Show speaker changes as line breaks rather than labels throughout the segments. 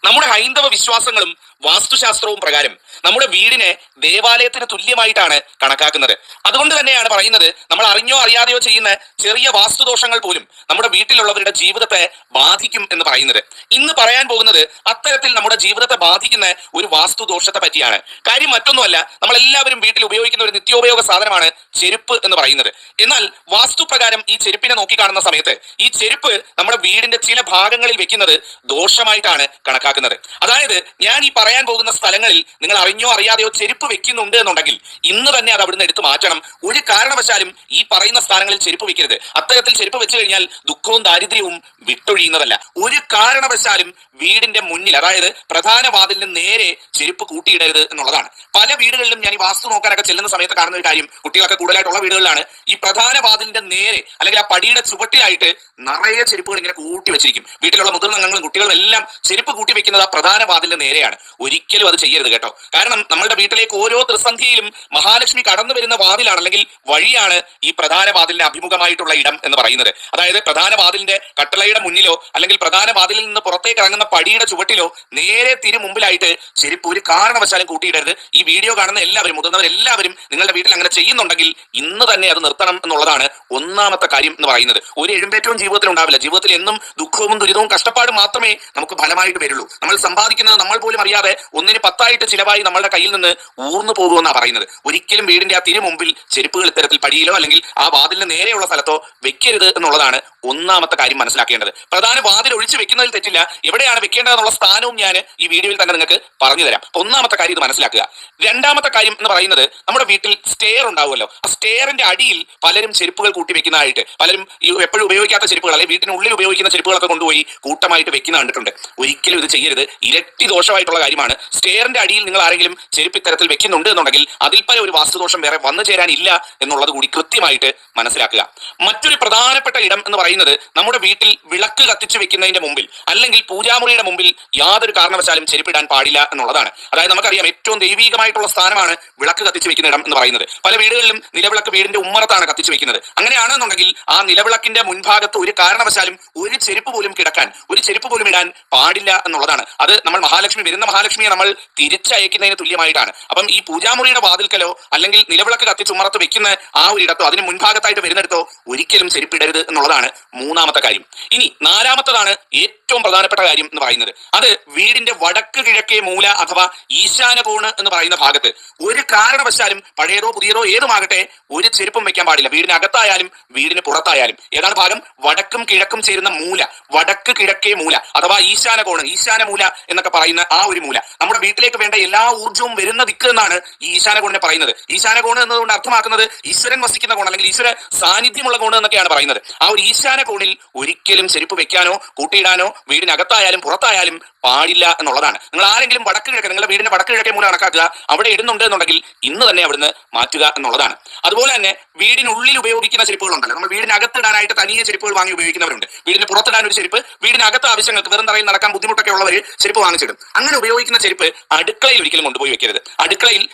നമ്മുടെ ഹൈന്ദവ വിശ്വാസങ്ങളും വാസ്തുശാസ്ത്രവും പ്രകാരം നമ്മുടെ വീടിനെ ദേവാലയത്തിന് തുല്യമായിട്ടാണ് കണക്കാക്കുന്നത്. അതുകൊണ്ട് തന്നെയാണ് പറയുന്നത്, നമ്മൾ അറിഞ്ഞോ അറിയാതെയോ ചെയ്യുന്ന ചെറിയ വാസ്തുദോഷങ്ങൾ പോലും നമ്മുടെ വീട്ടിലുള്ളവരുടെ ജീവിതത്തെ ബാധിക്കും എന്ന് പറയുന്നത്. ഇന്ന് പറയാൻ പോകുന്നത് അത്തരത്തിൽ നമ്മുടെ ജീവിതത്തെ ബാധിക്കുന്ന ഒരു വാസ്തുദോഷത്തെ പറ്റിയാണ്. കാര്യം മറ്റൊന്നുമല്ല, നമ്മളെല്ലാവരും വീട്ടിൽ ഉപയോഗിക്കുന്ന ഒരു നിത്യോപയോഗ സാധനമാണ് ചെരുപ്പ് എന്ന് പറയുന്നത്. എന്നാൽ വാസ്തുപ്രകാരം ഈ ചെരുപ്പിനെ നോക്കിക്കാണുന്ന സമയത്ത് ഈ ചെരുപ്പ് നമ്മുടെ വീടിന്റെ ചില ഭാഗങ്ങളിൽ വെക്കുന്നത് ദോഷമായിട്ടാണ് കണക്കാക്കുന്നത്. അതായത് ഞാൻ ഈ പറയാൻ പോകുന്ന സ്ഥലങ്ങളിൽ നിങ്ങൾ അറിഞ്ഞോ അറിയാതെയോ ചെരുപ്പ് വെക്കുന്നുണ്ട് എന്നുണ്ടെങ്കിൽ ഇന്ന് തന്നെ അത് അവിടുന്ന് എടുത്തു മാറ്റണം. ഒരു കാരണവശാലും ഈ പറയുന്ന സ്ഥാനങ്ങളിൽ ചെരുപ്പ് വെക്കരുത്. അത്തരത്തിൽ ചെരുപ്പ് വെച്ച് കഴിഞ്ഞാൽ ദുഃഖവും ദാരിദ്ര്യവും വിട്ടൊഴിയുന്നതല്ല. ഒരു കാരണവശാലും വീടിന്റെ മുന്നിൽ, അതായത് പ്രധാന വാതിലിന് നേരെ ചെരുപ്പ് കൂട്ടിയിടരുത് എന്നുള്ളതാണ്. പല വീടുകളിലും ഞാൻ ഈ വാസ്തു നോക്കാനൊക്കെ ചെല്ലുന്ന സമയത്ത് കാണുന്ന ഒരു കാര്യം, കുട്ടികളൊക്കെ കൂടുതലായിട്ടുള്ള വീടുകളിലാണ് ഈ പ്രധാന വാതിലിന്റെ നേരെ അല്ലെങ്കിൽ ആ പടിയുടെ ചുവട്ടിലായിട്ട് നിറയെ ചെരുപ്പുകൾ ഇങ്ങനെ കൂട്ടി വെച്ചിരിക്കും. വീട്ടിലുള്ള മുതിർന്ന അംഗങ്ങളും കുട്ടികളും എല്ലാം ചെരുപ്പ് കൂട്ടി വെക്കുന്നത് ആ പ്രധാന വാതിലിന്റെ നേരെയാണ്. ഒരിക്കലും അത് ചെയ്യരുത് കേട്ടോ. കാരണം നമ്മളുടെ വീട്ടിലേക്ക് ഓരോ ത്രിസന്ധിയിലും മഹാലക്ഷ്മി കടന്നു വരുന്ന വാതിലാണ് അല്ലെങ്കിൽ വഴിയാണ് ഈ പ്രധാന വാതിലിന്റെ അഭിമുഖമായിട്ടുള്ള ഇടം എന്ന് പറയുന്നത്. അതായത് പ്രധാന വാതിലിന്റെ കട്ടളയുടെ മുന്നിലോ അല്ലെങ്കിൽ പ്രധാന വാതിലിൽ നിന്ന് പുറത്തേക്ക് ഇറങ്ങുന്ന പടിയുടെ ചുവട്ടിലോ നേരെ മുമ്പിലായിട്ട് ചെരുപ്പ് ഒരു കാരണവശാലും കൂട്ടിയിടരുത്. ഈ വീഡിയോ കാണുന്ന എല്ലാവരും, മുതിർന്നവരെല്ലാവരും നിങ്ങളുടെ വീട്ടിൽ അങ്ങനെ ചെയ്യുന്നുണ്ടെങ്കിൽ ഇന്ന് തന്നെ അത് നിർത്തണം എന്നുള്ളതാണ് ഒന്നാമത്തെ കാര്യം എന്ന് പറയുന്നത്. ഒരു എഴുമ്പേറ്റവും ജീവിതത്തിൽ ഉണ്ടാവില്ല. ജീവിതത്തിൽ എന്നും ദുഃഖവും ദുരിതവും കഷ്ടപ്പാടും മാത്രമേ നമുക്ക് ഫലമായിട്ട് വരുള്ളൂ. നമ്മൾ സമ്പാദിക്കുന്നത് നമ്മൾ പോലും അറിയാതെ 1-ന് 10 ചിലവായി നമ്മളുടെ കയ്യിൽ നിന്ന് ഊർന്നു പോകുമെന്നാണ് പറയുന്നത്. ഒരിക്കലും വീടിന്റെ ആ മുമ്പിൽ ചെരുപ്പുകൾ ഇത്തരത്തിൽ പടിയിലോ അല്ലെങ്കിൽ ആ വാതിലിന് നേരെയുള്ള സ്ഥലത്തോ വെക്കരുത് എന്നുള്ളതാണ് ഒന്നാമത്തെ കാര്യം മനസ്സിലാക്കേണ്ടത്. പ്രധാന വാതിൽ ഒഴിച്ചു വെക്കുന്നതിൽ തെറ്റില്ല. എവിടെയാണ് വെക്കേണ്ടതെന്നുള്ള സ്ഥാനവും ഞാൻ ഈ വീഡിയോയിൽ തന്നെ നിങ്ങൾക്ക് പറഞ്ഞു തരാം. ഒന്നാമത്തെ കാര്യം ഇത് മനസ്സിലാക്കുക. രണ്ടാമത്തെ കാര്യം എന്ന് പറയുന്നത്, നമ്മുടെ വീട്ടിൽ സ്റ്റെയർ ഉണ്ടാവുമല്ലോ, ആ സ്റ്റെയറിന്റെ അടിയിൽ പലരും ചെരുപ്പുകൾ കൂട്ടി വെക്കുന്നതായിട്ട്, പലരും എപ്പോഴും ഉപയോഗിക്കാത്ത ചെരുപ്പുകൾ അല്ലെങ്കിൽ വീട്ടിനുള്ളിൽ ഉപയോഗിക്കുന്ന ചെരുപ്പുകളൊക്കെ കൊണ്ടുപോയി കൂട്ടമായിട്ട് വെക്കുന്ന കണ്ടിട്ടുണ്ട്. ഒരിക്കലും ഇത് ചെയ്യരുത്. ഇരട്ടി ദോഷമായിട്ടുള്ള കാര്യമാണ്. സ്റ്റെയറിന്റെ അടിയിൽ നിങ്ങൾ ആരെങ്കിലും ചെരുപ്പ് ഇത്തരത്തിൽ വെക്കുന്നുണ്ട് എന്നുണ്ടെങ്കിൽ അതിൽ പല ഒരു വാസ്തുദോഷം വേറെ വന്നു ചേരാനില്ല എന്നുള്ളത് കൂടി കൃത്യമായിട്ട് മനസ്സിലാക്കുക. മറ്റൊരു പ്രധാനപ്പെട്ട ഇടം എന്ന് പറയുന്നത്, നമ്മുടെ വീട്ടിൽ വിളക്ക് കത്തിച്ചു വെക്കുന്നതിന്റെ മുമ്പിൽ അല്ലെങ്കിൽ പൂജാമുറിയുടെ മുമ്പിൽ യാതൊരു കാരണവശാലും ചെരുപ്പിടാൻ പാടില്ല എന്നുള്ളതാണ്. അതായത് നമുക്കറിയാം, ഏറ്റവും ദൈവീകമായിട്ടുള്ള സ്ഥാനമാണ് വിളക്ക് കത്തിച്ചു വെക്കുന്ന ഇടം എന്ന് പറയുന്നത്. പല വീടുകളിലും നിലവിളക്ക് വീടിന്റെ ഉമ്മറത്താണ് കത്തിച്ചു വെക്കുന്നത്. അങ്ങനെയാണെന്നുണ്ടെങ്കിൽ ആ നിലവിളക്കിന്റെ മുൻഭാഗത്ത് ഒരു കാരണവശാലും ഒരു ചെരുപ്പ് പോലും കിടക്കാൻ, ഒരു ചെരുപ്പ് പോലും ഇടാൻ പാടില്ല എന്നുള്ളതാണ്. അത് നമ്മൾ വരുന്ന മഹാലക്ഷ്മിയെ നമ്മൾ തിരിച്ചയക്കുന്നതിന് തുല്യമായിട്ടാണ്. അപ്പം ഈ പൂജാമുറിയുടെ വാതിൽക്കലോ അല്ലെങ്കിൽ നിലവിളക്ക് കത്തിച്ചുമ്മറത്ത് വെക്കുന്ന ആ ഒരു ഇടത്തോ അതിന് മുൻഭാഗത്തായിട്ട് വരുന്നിടത്തോ ഒരിക്കലും ചെരുപ്പിടരുത് എന്നുള്ളതാണ് മൂന്നാമത്തെ കാര്യം. ഇനി നാലാമത്തതാണ് ഏറ്റവും പ്രധാനപ്പെട്ട കാര്യം എന്ന് പറയുന്നത്. അത് വീടിന്റെ വടക്ക് കിഴക്കേ മൂല അഥവാ ഈശാന കോണ് എന്ന് പറയുന്ന ഭാഗത്ത് ഒരു കാരണവശാലും പഴയതോ പുതിയതോ ഏതുമാകട്ടെ ഒരു ചെരുപ്പും വെക്കാൻ പാടില്ല. വീടിനകത്തായാലും വീടിന് പുറത്തായാലും. ഏതാണ് ഭാഗം? വടക്കും കിഴക്കും ചേരുന്ന മൂല, വടക്ക് കിഴക്കേ മൂല അഥവാ ഈശാന കോണ്, ഈശാന മൂല എന്നൊക്കെ പറയുന്ന ആ ഒരു മൂല. നമ്മുടെ വീട്ടിലേക്ക് വേണ്ട എല്ലാ ഊർജ്ജവും വരുന്ന ദിക്ക് എന്നാണ് ഈ ഈശാന കോണിനെ പറയുന്നത്. ഈശാന കോണ് എന്നതുകൊണ്ട് അർത്ഥമാക്കുന്നത് ഈശ്വരൻ വസിക്കുന്ന കോൺ അല്ലെങ്കിൽ ഈശ്വര സാന്നിധ്യമുള്ള കോണ് എന്നൊക്കെയാണ് പറയുന്നത്. ആ ഒരു ഈശാന കോണിൽ ഒരിക്കലും ചെരുപ്പ് വെക്കാനോ കൂട്ടിയിടാനോ വീടിനകത്തായാലും പുറത്തായാലും പാടില്ല എന്നുള്ളതാണ്. നിങ്ങൾ ആരെങ്കിലും വടക്ക് കിഴക്ക്, നിങ്ങളുടെ വീടിന്റെ വടക്ക് കിഴക്കേ മൂല കണക്കാക്കുക, അവിടെ ഇടുന്നുണ്ട് എന്നുണ്ടെങ്കിൽ ഇന്ന് തന്നെ അവിടുന്ന് മാറ്റുക എന്നുള്ളതാണ്. അതുപോലെ തന്നെ വീടിനുള്ളിൽ ഉപയോഗിക്കുന്ന ചെരുപ്പുകളുണ്ടല്ലോ, നമ്മൾ വീടിനകത്തിടാനായിട്ട് തനിയെ ചെരുപ്പുകൾ വാങ്ങി ഉപയോഗിക്കുന്നവരുണ്ട്. വീടിന് പുറത്തിടാൻ ഒരു ചെരുപ്പ്, വീടിനകത്ത് ആവശ്യങ്ങൾക്ക് വെറും തറയിൽ നടക്കാൻ ബുദ്ധിമുട്ടൊക്കെ ഉള്ളവർ ചെരുപ്പ് വാങ്ങിച്ചിടും. അങ്ങനെ ഉപയോഗിക്കുന്ന ചെരുപ്പ് അടുക്കളയിൽ ഒരിക്കലും കൊണ്ടുപോയി വെക്കരുത്. അടുക്കളയിൽ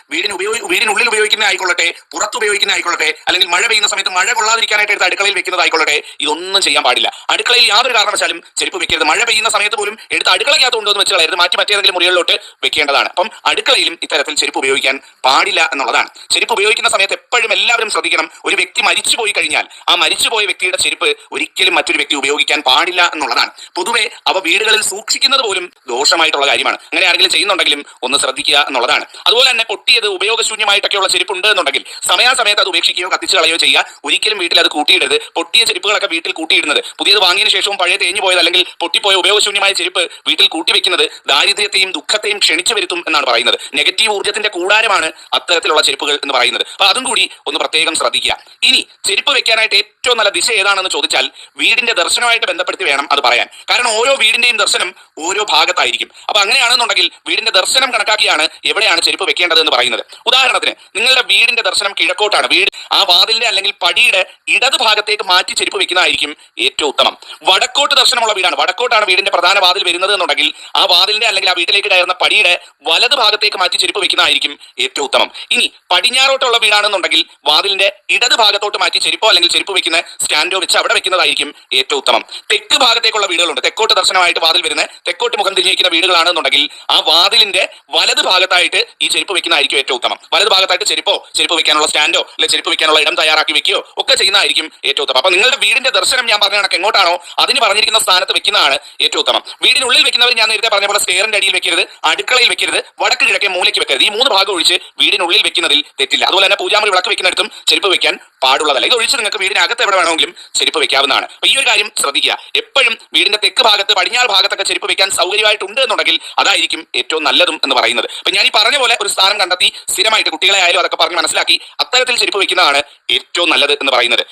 വീടിനുള്ളിൽ ഉപയോഗിക്കുന്ന ആയിക്കൊള്ളട്ടെ, പുറത്ത് ഉപയോഗിക്കുന്ന ആയിക്കൊള്ളട്ടെ, അല്ലെങ്കിൽ മഴ പെയ്യുന്ന സമയത്ത് മഴ കൊള്ളാതിരിക്കാനായിട്ട് എടുത്ത് അടുക്കളയിൽ വെക്കുന്നതായിക്കൊള്ളട്ടെ, ഇതൊന്നും ചെയ്യാൻ പാടില്ല. അടുക്കളയിൽ യാതൊരു കാരണവശാലും ചെരുപ്പ് വെക്കരുത്. മഴ പെയ്യുന്ന സമയത്ത് പോലും എടുത്ത് അടുക്കളയ്ക്കകത്ത് കൊണ്ടുവന്ന് വെച്ച് കളയരുത്, മാറ്റി മറ്റേതെങ്കിലും മുറികളിലോട്ട് വെക്കേണ്ടതാണ്. അപ്പം അടുക്കളയിലും ഇത്തരത്തിൽ ചെരുപ്പ് ഉപയോഗിക്കാൻ പാടില്ല എന്നുള്ളതാണ്. ചെരുപ്പ് ഉപയോഗിക്കുന്ന സമയത്ത് എപ്പോഴും എല്ലാവരും ശ്രദ്ധിക്കണം, ഒരു വ്യക്തി മരിച്ചുപോയി കഴിഞ്ഞാൽ ആ മരിച്ചുപോയ വ്യക്തിയുടെ ചെരുപ്പ് ഒരിക്കലും മറ്റൊരു വ്യക്തി ഉപയോഗിക്കാൻ പാടില്ല എന്നുള്ളതാണ്. പൊതുവെ അവ വീടുകളിൽ സൂക്ഷിക്കുന്നത് പോലും ദോഷമായിട്ടുള്ള കാര്യമാണ്. അങ്ങനെ ആരെങ്കിലും ചെയ്യുന്നുണ്ടെങ്കിലും ഒന്ന് ശ്രദ്ധിക്കുക എന്നുള്ളതാണ്. അതുപോലെ തന്നെ പൊട്ടിയത് ഉപയോഗശൂന്യമായിട്ടൊക്കെയുള്ള ചെരുപ്പുണ്ട് എന്നുണ്ടെങ്കിൽ സമയാസമയത്ത് അത് ഉപേക്ഷിക്കുകയോ കത്തിച്ച് കളയോ ചെയ്യുക. ഒരിക്കലും വീട്ടിൽ അത് കൂട്ടിയിടരുത്. പൊട്ടിയ ചെരുപ്പുകളൊക്കെ വീട്ടിൽ കൂട്ടിയിടുന്നത്, പുതിയത് വാങ്ങിയതിനു ശേഷവും പഴയ തേഞ്ഞു പോയത് അല്ലെങ്കിൽ പൊട്ടിപ്പോയ ഉപയോഗശൂന്യമായ ചെരുപ്പ് വീട്ടിൽ കൂട്ടിവെക്കുന്നത് ദാരിദ്ര്യത്തെയും ദുഃഖത്തെയും ക്ഷണിച്ചു വരുത്തും എന്നാണ് പറയുന്നത്. നെഗറ്റീവ് ഊർജ്ജത്തിന്റെ കൂടാരമാണ് അത്തരത്തിലുള്ള ചെരുപ്പുകൾ എന്ന് പറയുന്നത്. അപ്പൊ അതും കൂടി ഒന്ന് പ്രത്യേകം ശ്രദ്ധിക്കുക. ഇനി ചെരുപ്പ് വെക്കാനായിട്ട് ഏറ്റവും നല്ല ദിശ ഏതാണെന്ന് ചോദിച്ചാൽ വീടിന്റെ ദർശനമായിട്ട് ബന്ധപ്പെടുത്തി വേണം അത് പറയാൻ. കാരണം ഓരോ വീടിന്റെയും ദർശനം ഓരോ ഭാഗത്തായിരിക്കും. അപ്പൊ അങ്ങനെയാണെന്നുണ്ടെങ്കിൽ വീടിന്റെ ദർശനം കണക്കാക്കിയാണ് എവിടെയാണ് ചെരുപ്പ് വെക്കേണ്ടത് എന്ന് പറയുന്നത്. ഉദാഹരണത്തിന് നിങ്ങളുടെ വീടിന്റെ ദർശനം കിഴക്കോട്ടാണ്. വീട് ആ വാതിലിന്റെ അല്ലെങ്കിൽ പടിയുടെ ഇടത് ഭാഗത്തേക്ക് മാറ്റി ചെരുപ്പ് വെക്കുന്നതായിരിക്കും ഏറ്റവും ഉത്തമം. വടക്കോട്ട് ദർശനമുള്ള വീടാണ്, വടക്കോട്ടാണ് വീടിന്റെ പ്രധാന വാതിൽ വരുന്നത് എന്നുണ്ടെങ്കിൽ ആ വാതിലിന്റെ അല്ലെങ്കിൽ ആ വീട്ടിലേക്ക് കയറുന്ന പടിയുടെ വലത് ഭാഗത്തേക്ക് മാറ്റി ചെരുപ്പ് വെക്കുന്നതായിരിക്കും ഏറ്റവും ഉത്തമം. ഇനി പടിഞ്ഞാറോട്ടുള്ള വീടാണെന്നുണ്ടെങ്കിൽ വാതിലിന്റെ ഇടത് ഭാഗത്തോട്ട് മാറ്റി ചെരുപ്പോ അല്ലെങ്കിൽ ചെരുപ്പ് വെക്കുന്ന സ്റ്റാൻഡോ വെച്ച് അവിടെ വെക്കുന്നതായിരിക്കും ഏറ്റവും ഉത്തമം. തെക്ക് ഭാഗത്തേക്കുള്ള വീടുകളുണ്ട്, തെക്കോട്ട് ദർശനമായിട്ട് വാതിൽ വരുന്ന തെക്കോട്ട് മുഖം തിരിഞ്ഞിരിക്കുന്ന വീടുകളാണെന്നുണ്ടെങ്കിൽ ആ വാതിലിന്റെ വലത് ഭാഗത്തായിട്ട് ഈ ചെരുപ്പ് വെക്കുന്നതായിരിക്കും ഏറ്റവും ഉത്തമം. വലത് ഭാഗത്തായിട്ട് ചെരുപ്പ് വെക്കാനുള്ള സ്റ്റാൻഡോ അല്ലെങ്കിൽ ചെരുപ്പ് വെക്കാനുള്ള ഇടം തയ്യാറാക്കി വെക്കുകയോ ഒക്കെ ചെയ്യുന്നതായിരിക്കും ഏറ്റവും ഉത്തമം. അപ്പൊ നിങ്ങളുടെ വീടിന്റെ ദർശനം ഞാൻ പറഞ്ഞ കണക്ക് എങ്ങോട്ടാണോ അതിന് പറഞ്ഞിരിക്കുന്ന സ്ഥാനത്ത് വെക്കുന്നതാണ് ഏറ്റവും ഉത്തമം. വീടിനുള്ളിൽ വെക്കുന്നവർ ഞാൻ നേരത്തെ പറഞ്ഞ പോലെ സ്റ്റെയറിന്റെ അടിയിൽ വെക്കരുത്, അടുക്കളയിൽ വെക്കരുത്, വടക്ക് കിഴക്കേ മൂലയ്ക്ക് വെക്കരുത്. ഈ 3 ഭാഗം ഒഴിച്ച് വീടിനുള്ളിൽ വെക്കുന്നതിൽ തെറ്റില്ല. അതുപോലെ തന്നെ പൂജാമുറി വിളക്ക് വെക്കുന്നിടത്തും ചെരുപ്പ് വെക്കാൻ പാടുള്ളതല്ല. ഇത് ഒഴിച്ച് നിങ്ങൾക്ക് വീടിനകത്ത് എവിടെ വേണമെങ്കിലും ചെരുപ്പ് വെക്കാവുന്നതാണ്. അപ്പൊ ഈ ഒരു കാര്യം ശ്രദ്ധിക്കുക. എപ്പോഴും വീടിന്റെ തെക്ക് ഭാഗത്ത് പടിഞ്ഞാറ് ഭാഗത്തൊക്കെ ചെരുപ്പ് വെക്കാൻ സൗകര്യമായിട്ടുണ്ട് എന്നുണ്ടെങ്കിൽ അതായിരിക്കും ഏറ്റവും നല്ലതും എന്ന് പറയുന്നത്. അപ്പൊ ഞാൻ ഈ പറഞ്ഞ പോലെ ഒരു സ്ഥാനം കണ്ടെത്തി സ്ഥിരമായിട്ട് കുട്ടികളെ ആയാലും അതൊക്കെ പറഞ്ഞ് മനസ്സിലാക്കി അത്തരത്തിൽ ചെരുപ്പ് വെക്കുന്നതാണ് ഏറ്റവും നല്ലത് എന്ന് പറയുന്നത്.